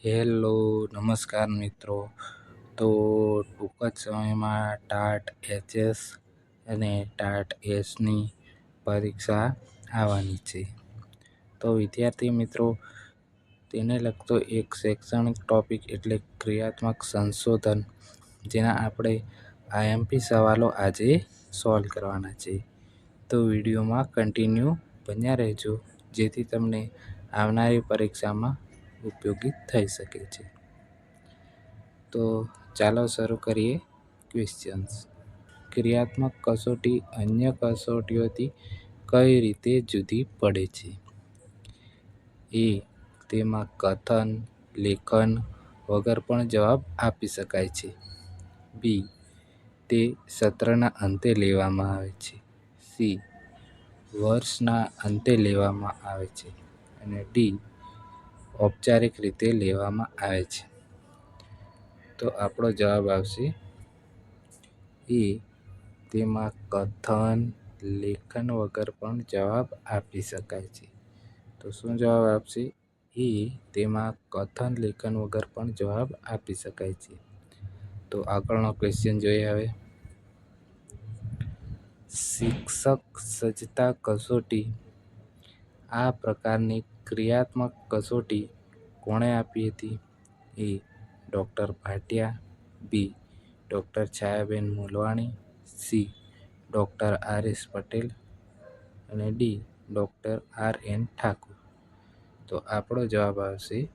Hello, નમસ્કાર મિત્રો. તો ટૂંક જ સમયમાં ટાટ એચએસ અને ટાટ એસની પરીક્ષા આવવાની છે. તો વિદ્યાર્થી મિત્રો, તેને લગતો એક શૈક્ષણિક ટોપિક એટલે ક્રિયાત્મક સંશોધન, જેના આપણે આઈએમપી સવાલો આજે સોલ્વ કરવાના છે. તો વિડીયોમાં કન્ટિન્યુ બન્યા રહેજો, જેથી તમને આવનારી પરીક્ષામાં ઉપયોગી થઈ શકે છે. તો ચાલો શરૂ કરીએ ક્વેશ્ચન્સ. ક્રિયાત્મક કસોટી અન્ય કસોટીઓથી કઈ રીતે જુદી પડે છે? એ. તેમાં કથન, લેખન વગર પણ જવાબ આપી શકાય છે. બી. તે સત્રના અંતે લેવામાં આવે છે. સી. વર્ષના અંતે લેવામાં આવે છે. અને ડી. ઔપચારિક રીતે લેવામાં આવે છે. તો આપણો જવાબ આવશે એ. તેમાં કથન, લેખન વગર પણ જવાબ આપી શકાય છે. તો શું જવાબ આપશે? એ. તેમાં કથન, લેખન વગર પણ જવાબ આપી શકાય છે. તો આગળનો ક્વેશ્ચન જોઈએ હવે. શિક્ષક સજ્જતા કસોટી. આ પ્રકારની ક્રિયાત્મક કસોટી કોણે આપી હતી? એ. Doctor Bhatia. B. Doctor Chhayaben Mulwani. C. Doctor R S. Patel. અને ડી. Doctor R N. ઠાકુર. તો આપણો જવાબ આવશે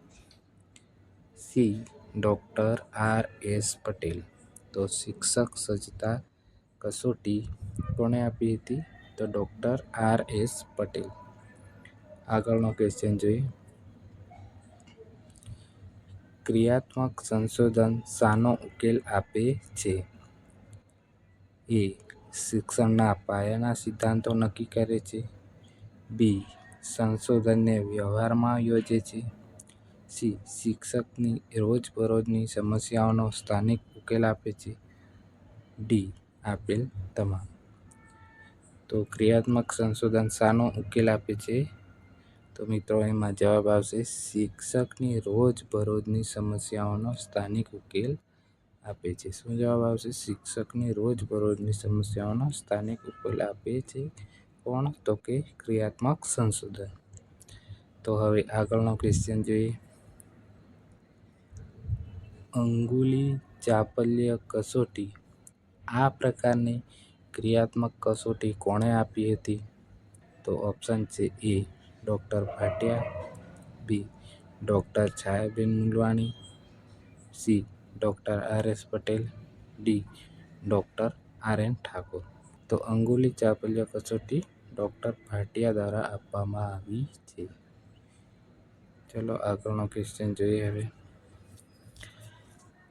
સી. Doctor R S. પટેલ. તો શિક્ષક સજ્જતા કસોટી કોણે આપી હતી? તો ડૉક્ટર આર.એસ. પટેલ. આગળનો ક્વેશ્ચન જોઈએ. ક્રિયાત્મક સંશોધન શાનો ઉકેલ આપે છે? એ. શિક્ષણના પાયાના સિદ્ધાંતો નક્કી કરે છે. બી. સંશોધનને વ્યવહારમાં યોજે છે. સી. શિક્ષકની રોજબરોજની સમસ્યાઓનો સ્થાનિક ઉકેલ આપે છે. ડી. આપેલ તમામ. તો ક્રિયાત્મક સંશોધન શાનો ઉકેલ આપે છે? તો મિત્રો, એમાં જવાબ આવશે શિક્ષકની રોજબરોજની સમસ્યાઓનો સ્થાનિક ઉકેલ આપે છે. શું જવાબ આવશે? શિક્ષકની રોજબરોજની સમસ્યાઓનો સ્થાનિક ઉકેલ આપે છે. કોણ? તો કે ક્રિયાત્મક સંશોધન. તો હવે આગળનો ક્વેશ્ચન જોઈએ. અંગુલી ચાપલ્ય કસોટી. આ પ્રકારની ક્રિયાત્મક કસોટી કોણે આપી હતી? તો ઓપ્શન છે A. Doctor Bhatia. B. Doctor Chhayaben Mulwani. C. Doctor R S. Patel. D. Doctor R N. Thakur. તો અંગુલી ચાપલ્ય કસોટી ડૉક્ટર ભાટિયા દ્વારા આપવામાં આવી છે. ચલો આગળનો ક્વેશ્ચન જોઈએ હવે.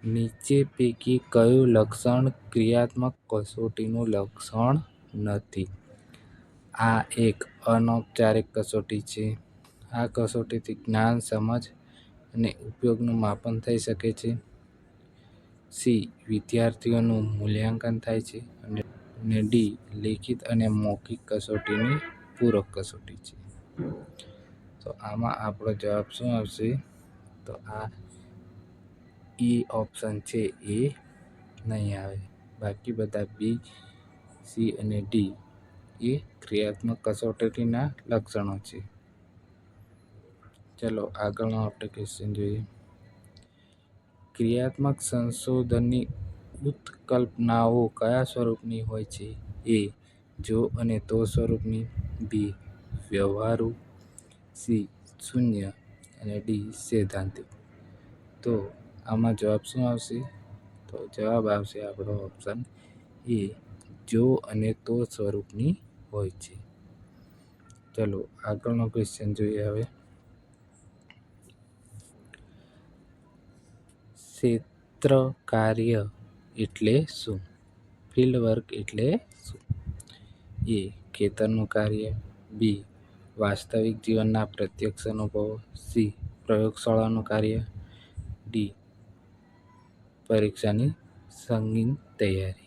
નીચે પૈકી કયું લક્ષણ ક્રિયાત્મક કસોટીનું લક્ષણ નથી? આ એક અનૌપચારિક કસોટી છે. આ કસોટીથી જ્ઞાન, સમજ અને ઉપયોગનું માપન થઈ શકે છે. સી. વિદ્યાર્થીઓનું મૂલ્યાંકન થાય છે. અને ડી. લેખિત અને મૌખિક કસોટીની પૂરક કસોટી છે. તો આમાં આપણો જવાબ શું આવશે? તો આ ઈ ઓપ્શન છે એ નહીં આવે. બાકી બધા બી, સી અને ડી એ ક્રિયાત્મક કસોટીના લક્ષણો છે. ચલો આગળનો આપણે ક્વેશ્ચન જોઈએ. ક્રિયાત્મક સંશોધનની ઉત્કલ્પનાઓ કયા સ્વરૂપની હોય છે? એ. જો અને તો સ્વરૂપની. બી. વ્યવહારુ. સી. શૂન્ય. અને ડી. સૈદ્ધાંતિક. તો આમાં જવાબ શું આવશે? તો જવાબ આવશે આપણો ઓપ્શન એ. જો અને તો સ્વરૂપની હોય છે. ચલો આગળનો ક્વેશ્ચન જોઈએ હવે. ક્ષેત્ર કાર્ય એટલે શું? ફિલ્ડ વર્ક એટલે શું? એ. ખેતરનું કાર્ય. બી. વાસ્તવિક જીવનના પ્રત્યક્ષ અનુભવો. સી. પ્રયોગશાળાનું કાર્ય. ડી. પરીક્ષાની સંગીન તૈયારી.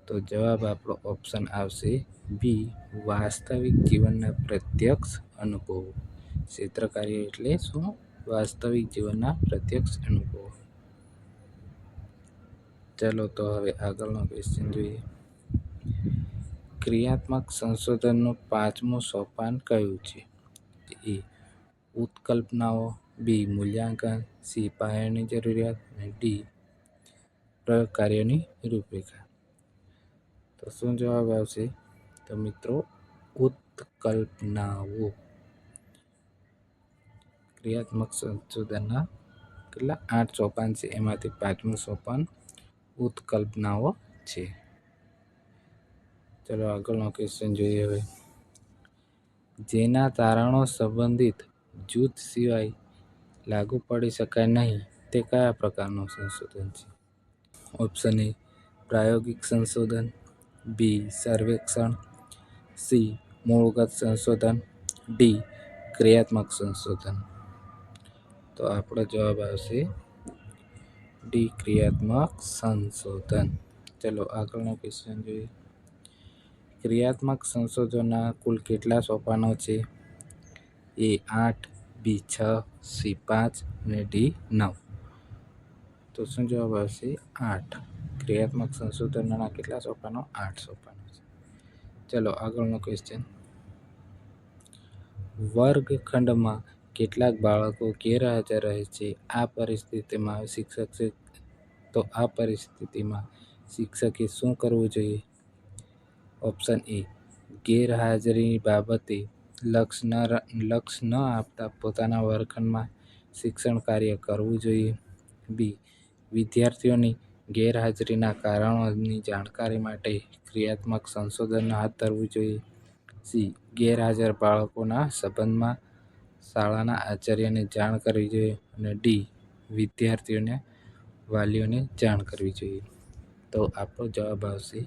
તો જવાબ આપણો ઓપ્શન આવશે બી. વાસ્તવિક જીવનના પ્રત્યક્ષ અનુભવો. ક્ષેત્ર કાર્ય એટલે શું? વાસ્તવિક જીવનના પ્રત્યક્ષ અનુભવો. ચાલો તો હવે આગળનો ક્વેશ્ચન જોઈએ. ક્રિયાત્મક સંશોધનનું પાંચમું સોપાન કયું છે? એ ઉત્કલ્પનાઓ, બી મૂલ્યાંકન, સી પાયાની જરૂરિયાત અને ડી પ્રયોગ કાર્યની રૂપરેખા. તો શું જવાબ આવશે? તો મિત્રો ઉત્કલ્પનાઓ. ક્રિયાત્મક સંશોધનના કેટલા 8 સોપાન છે, એમાંથી પાંચમું સોપાન ઉત્કલ્પનાઓ છે. ચલો આગળનો ક્વેશ્ચન જોઈએ હવે. જેના તારણો સંબંધિત જૂથ સિવાય લાગુ પડી શકાય નહીં તે કયા પ્રકારનું સંશોધન છે? ઓપ્શન એ પ્રાયોગિક સંશોધન, બી સર્વેક્ષણ, સી મૂળગત સંશોધન, ડી ક્રિયાત્મક સંશોધન. તો આપણો જવાબ આવશે ડી ક્રિયાત્મક સંશોધન. ચલો આગળનો ક્વેશ્ચન જોઈએ. ક્રિયાત્મક સંશોધનના કુલ કેટલા સોપાનો છે? એ 8, બી 6, સી 5 અને ડી 9. તો શું જવાબ આવશે? 8. ક્રિયાત્મક સંશોધનના કેટલા સોપાનો? 8 સોપાનો છે. ચલો આગળનો ક્વેશ્ચન. વર્ગખંડમાં કેટલાક બાળકો ગેરહાજર રહે છે. આ પરિસ્થિતિમાં શિક્ષકે શું કરવું જોઈએ? ઓપ્શન એ ગેરહાજરી બાબતે લક્ષ ન આપતા પોતાના વર્ગખંડમાં શિક્ષણ કાર્ય કરવું જોઈએ. બી વિદ્યાર્થીઓની ગેરહાજરીના કારણોની જાણકારી માટે ક્રિયાત્મક સંશોધન હાથ ધરવું જોઈએ. સી ગેરહાજર બાળકોના સંબંધમાં શાળાના આચાર્યને જાણ કરવી જોઈએ. અને ડી વિદ્યાર્થીઓના વાલીઓને જાણ કરવી જોઈએ. તો આપણો જવાબ આવશે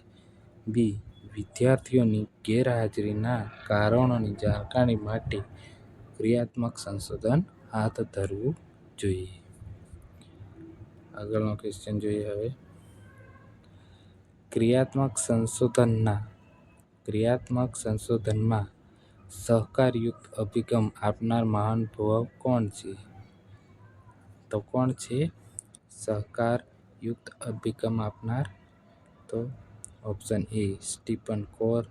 બી વિદ્યાર્થીઓની ગેરહાજરીના કારણોની જાણકારી માટે ક્રિયાત્મક સંશોધન હાથ ધરવું જોઈએ. આગળનો ક્વેશ્ચન જોઈએ હવે. ક્રિયાત્મક સંશોધનમાં સહકારયુક્ત અભિગમ આપનાર મહાનુભાવ કોણ છે? તો કોણ છે સહકારયુક્ત અભિગમ આપનાર? તો option A Stephen Corey,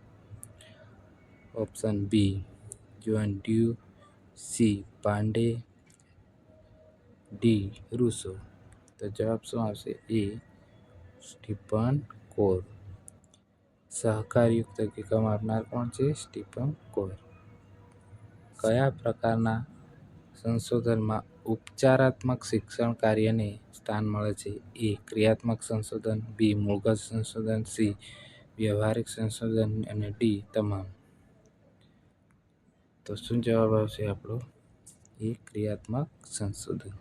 option B John Dewey, C Pandey, D Rousseau. તો જવાબ શું આવશે? એ સ્ટીફન કોર. સહકારયુક્ત અભિગમ આપનાર કોણ છે? Stephen core. કયા પ્રકારના સંશોધનમાં ઉપચારાત્મક શિક્ષણ કાર્યને સ્થાન મળે છે? એ ક્રિયાત્મક સંશોધન, બી મૂળગત સંશોધન, સી વ્યવહારિક સંશોધન અને ડી તમામ. તો શું જવાબ આવશે આપણો? એ ક્રિયાત્મક સંશોધન.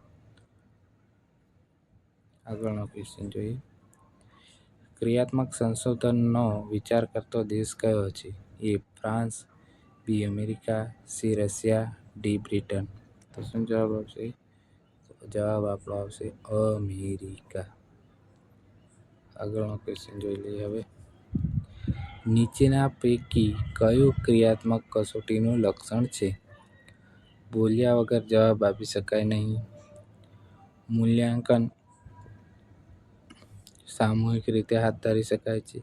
આગળનો ક્વેશ્ચન જોઈએ. ક્રિયાત્મક સંશોધનનો વિચાર કરતો દેશ કયો છે? A France, B America, C Russia, D Britain. તો શું જવાબ આવશે? જવાબ આપણો આવશે અમેરિકા. આગળનો ક્વેશ્ચન જોઈ લઈએ હવે. નીચેના પૈકી કયું ક્રિયાત્મક કસોટીનું લક્ષણ છે? બોલ્યા વગર જવાબ આપી શકાય નહીં, મૂલ્યાંકન સામૂહિક રીતે હાથ ધરી શકાય છે,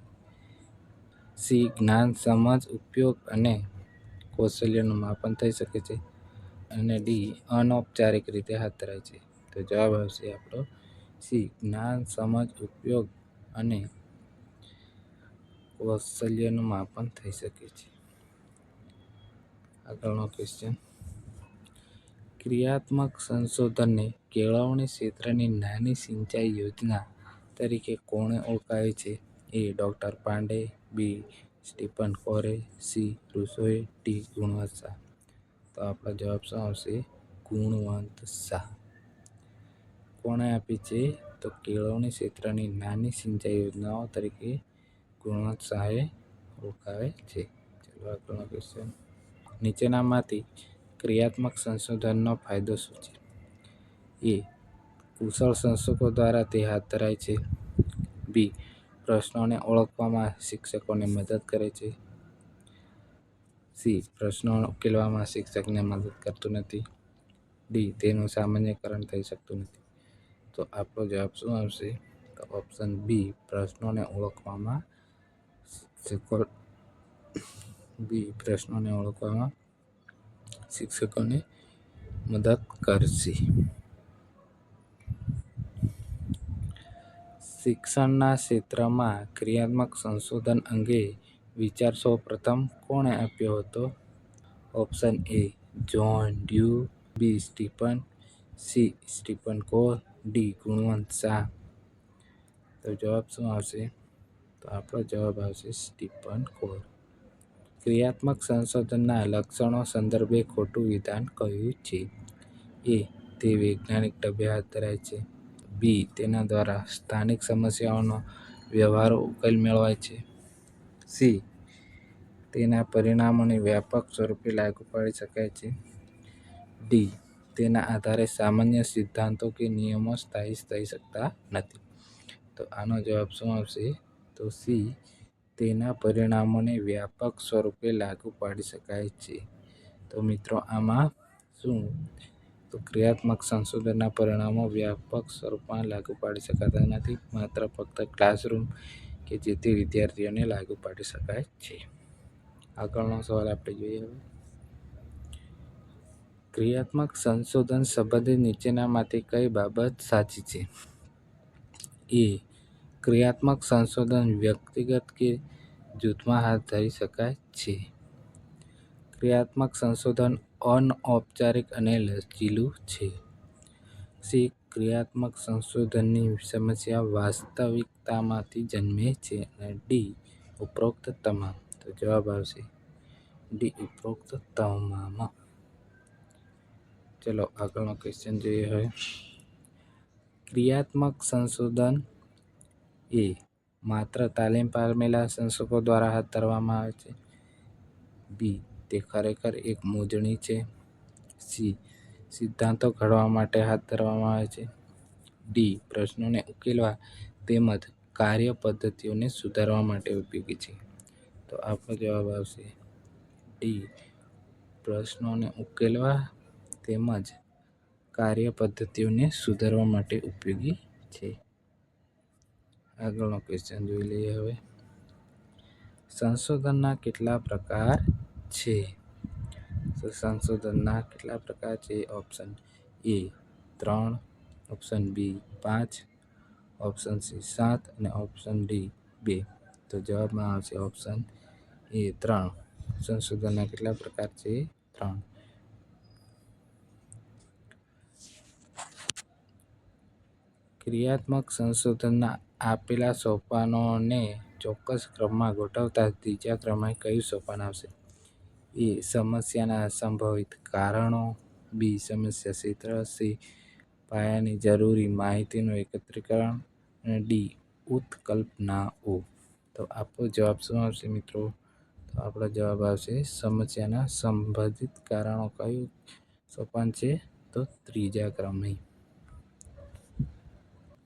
સી જ્ઞાન, સમજ, ઉપયોગ અને કૌશલ્યનું માપન થઈ શકે છે, અને ડી અનૌપચારિક રીતે હાથ ધરાય છે. તો જવાબ આવશે આપણો સી જ્ઞાન, સમજ, ઉપયોગ અને કૌશલ્યનું માપન થઈ શકે છે. આગળનો ક્વેશ્ચન. ક્રિયાત્મક સંશોધનને કેળવણી ક્ષેત્રની નાની સિંચાઈ યોજના તરીકે કોણે ઓળખાવી છે? A doctor Pandey, B Stephen કોરે, સી રૂસોએ, ડી ગુણવંત શાહ. તો આપણો જવાબ શું આવશે? ગુણવંત શાહ. કોણે આપી છે? તો કેળવણી ક્ષેત્રની નાની સિંચાઈ યોજનાઓ તરીકે ગુણવંત શાહે ઓળખાવે છે. ચલો આગળનો ક્વેશ્ચન. નીચેનામાંથી ક્રિયાત્મક સંશોધનનો ફાયદો શું છે? એ કુશળ સંશોધકો દ્વારા તે હાથ ધરાય છે. બી પ્રશ્નોને ઓળખવામાં શિક્ષકોને મદદ કરે છે. સી પ્રશ્નો ઉકેલવામાં શિક્ષકને મદદ કરતું નથી. ડી તેનું સામાન્યકરણ થઈ શકતું નથી. તો આપણો જવાબ શું આવશે? તો ઓપ્શન બી પ્રશ્નોને ઓળખવામાં શિક્ષકોને મદદ કરશે. શિક્ષણના ક્ષેત્રમાં ક્રિયાત્મક સંશોધન અંગે વિચાર સૌપ્રથમ કોણે આપ્યો હતો? Option A John Dewey, B Stephen, C Stephen Corey, D Gunvant Shah. તો જવાબ શું આવશે? તો આપણો જવાબ આવશે સ્ટીફન કોર. ક્રિયાત્મક સંશોધનના લક્ષણો સંદર્ભે ખોટું વિધાન કયું છે? એ તે વૈજ્ઞાનિક ઢબે હાથ ધરાય છે. બી તેના દ્વારા સ્થાનિક સમસ્યાઓનો વ્યવહારુ ઉકેલ મેળવાય છે. સી તેના પરિણામોને વ્યાપક સ્વરૂપે લાગુ પાડી શકાય છે. ડી તેના આધારે સામાન્ય સિદ્ધાંતો કે નિયમો સ્થાયી થઈ શકતા નથી. તો આનો જવાબ શું આવશે? તો સી તેના પરિણામોને વ્યાપક સ્વરૂપે લાગુ પાડી શકાય છે. તો મિત્રો આમાં શું? તો ક્રિયાત્મક સંશોધનના પરિણામો વ્યાપક સ્વરૂપમાં લાગુ પાડી શકાતા નથી, માત્ર ફક્ત ક્લાસરૂમ કે જે તે વિદ્યાર્થીઓને લાગુ પાડી શકાય છે. આગળનો સવાલ આપણે જોઈએ. ક્રિયાત્મક સંશોધન સંબંધિત નીચેનામાંથી કઈ બાબત સાચી છે? એ ક્રિયાત્મક સંશોધન વ્યક્તિગત કે જૂથમાં હાથ ધરી શકાય છે. ક્રિયાત્મક સંશોધન અનૌપચારિક અને લચીલું છે. સી ક્રિયાત્મક સંશોધનની સમસ્યા વાસ્તવિકતામાંથી જન્મે છે. અને ડી ઉપરોક્ત તમામ. તો જવાબ આવશે ડી ઉપરોક્ત તમામ. ચલો આગળનો ક્વેશ્ચન જોઈએ. હવે ક્રિયાત્મક સંશોધન એ માત્ર તાલીમ પામેલા સંશોધકો દ્વારા હાથ ધરવામાં આવે છે. બી તે ખરેખર એક મોજણી છે. સી સિદ્ધાંતો ઘડવા માટે હાથ ધરવામાં આવે છે. ડી પ્રશ્નોને ઉકેલવા તેમજ કાર્યપદ્ધતિઓને સુધારવા માટે ઉપયોગી છે. તો આપણો જવાબ આવશે ડી પ્રશ્નોને ઉકેલવા તેમજ કાર્યપદ્ધતિઓને સુધારવા માટે ઉપયોગી છે. આગળનો ક્વેશ્ચન જોઈ લઈએ. હવે સંશોધનના કેટલા પ્રકાર છે? તો સંશોધનના કેટલા પ્રકાર છે? Option A 3, option B 5, option C 7 અને ઓપ્શન ડી 2. તો જવાબમાં આવશે ઓપ્શન એ 3. સંશોધનના કેટલા પ્રકાર છે? 3. ક્રિયાત્મક સંશોધનના આપેલા સોપાનોને ચોક્કસ ક્રમમાં ગોઠવતા ત્રીજા ક્રમે કયું સોપાન આવશે? એ સમસ્યાના સંભવિત કારણો, બી સમસ્યા ક્ષેત્ર, સી પાયાની જરૂરી માહિતીનું એકત્રીકરણ અને ડી ઉત્કલ્પનાઓ. તો આપણો જવાબ શું આવશે મિત્રો? તો આપણો જવાબ આવશે સમસ્યાના સંબંધિત કારણો. કયું સોપાન છે? તો ત્રીજા ક્રમે.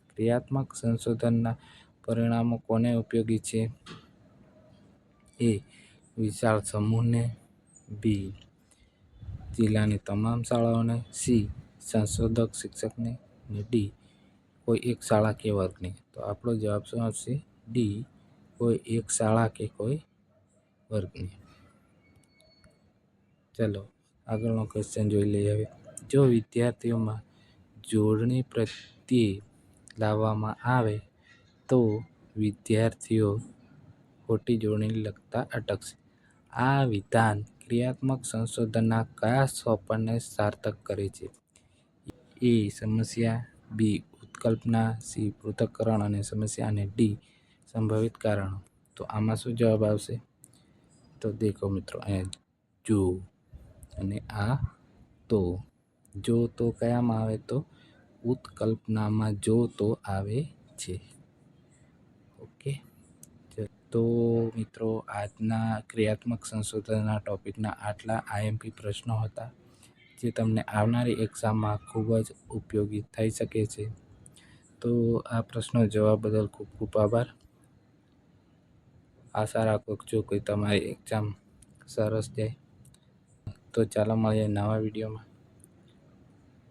ક્રિયાત્મક સંશોધનના પરિણામો કોને ઉપયોગી છે? એ વિશાળ સમૂહને, બી જિલ્લાની તમામ શાળાઓને, સી સંશોધક શિક્ષકને અને ડી કોઈ એક શાળા કે વર્ગને. તો આપણો જવાબ શું આવશે? ડી કોઈ એક શાળા કે કોઈ વર્ગને. ચલો આગળનો ક્વેશ્ચન જોઈ લઈએ. હવે જો વિદ્યાર્થીઓમાં જોડણી પ્રત્યે લાવવામાં આવે તો વિદ્યાર્થીઓ ખોટી જોડણી લખતા અટકશે. આ વિધાન ક્રિયાત્મક સંશોધનના કયા સોપાનને સાર્થક કરે છે? એ સમસ્યા, બી ઉત્કલ્પના, સી પૃથક્કરણ અને સમસ્યા અને ડી સંભવિત કારણો. તો આમાં શું જવાબ આવશે? તો દેખો મિત્રો, અહીંયા જો અને આ તો. જો તો કયામાં આવે? તો ઉત્કલ્પનામાં જો તો આવે છે. ઓકે. તો મિત્રો આજના ક્રિયાત્મક સંશોધનના ટોપિકના આટલા આઈએમપી પ્રશ્નો હતા, જે તમને આવનારી એક્ઝામમાં ખૂબ જ ઉપયોગી થઈ શકે છે. તો આ પ્રશ્નો જવાબ બદલ ખૂબ ખૂબ આભાર. આશા રાખો છો કે તમારી એક્ઝામ સરસ જાય. તો ચાલો મળીએ નવા વિડીયોમાં.